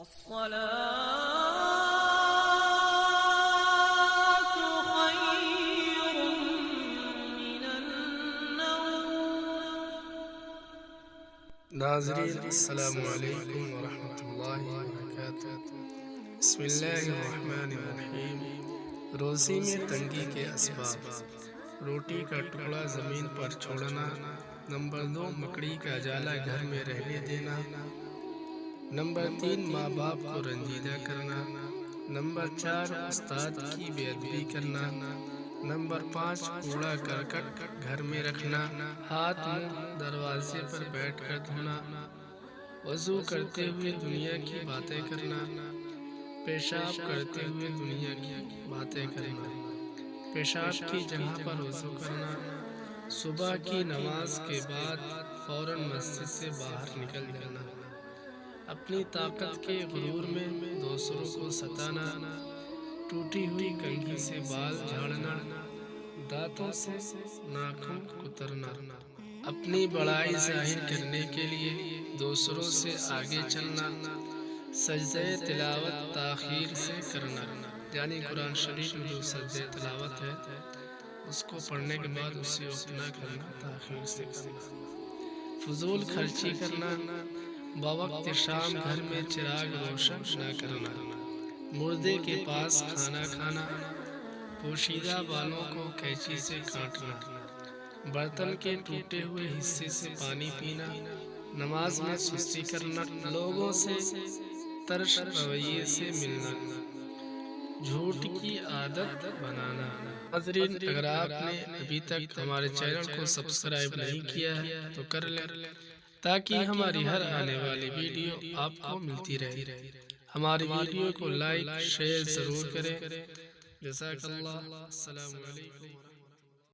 الصلاة خير من النوم. ناظرین السلام علیکم ورحمۃ اللہ وبرکاتہ۔ بسم اللہ الرحمن الرحیم۔ روزی میں تنگی کے اسباب: روٹی کا ٹکڑا زمین پر چھوڑنا، نمبر 2 مکڑی کا جالا گھر میں رہنے دینا، نمبر 3 ماں باپ کو رنجیدہ کرنا، نمبر 4 استاد کی بے ادبی کرنا، نمبر 5 کوڑا کرکٹ گھر میں رکھنا، ہاتھ منہ دروازے پر بیٹھ کر دھونا، وضو کرتے ہوئے دنیا کی باتیں کرنا، پیشاب کرتے ہوئے دنیا کی باتیں کرنا، پیشاب کی جگہ پر وضو کرنا، صبح کی نماز کے بعد فوراً مسجد سے باہر نکل جانا، اپنی طاقت کے غرور میں دوسروں کو ستانا، ٹوٹی ہوئی کنگھی سے بال جھاڑنا، دانتوں سے ناخن کترنا، اپنی بڑائی ظاہر کرنے کے لیے دوسروں سے آگے چلنا، سجدہ تلاوت تاخیر سے کرنا، یعنی قرآن شریف میں جو سجدہ تلاوت ہے اس کو پڑھنے کے بعد اسی وقت نہ کرنا، تاخیر سے کرنا، فضول خرچی کرنا، بوقت شام گھر میں چراغ روشن نہ کرنا، مردے کے پاس کھانا کھانا، پوشیدہ بالوں کو قینچی سے کاٹنا، برتن کے ٹوٹے ہوئے حصے سے پانی پینا، نماز میں سستی کرنا، لوگوں سے ترش رویے سے ملنا، جھوٹ کی عادت بنانا۔ ناظرین، اگر آپ نے ابھی تک ہمارے چینل کو سبسکرائب نہیں کیا ہے تو کر لیں تاکہ ہماری ہر آنے والی ویڈیو آپ کو ملتی رہے۔ ہماری ویڈیو کو لائک شیئر ضرور کریں۔ جزاک اللہ۔ السلام علیکم۔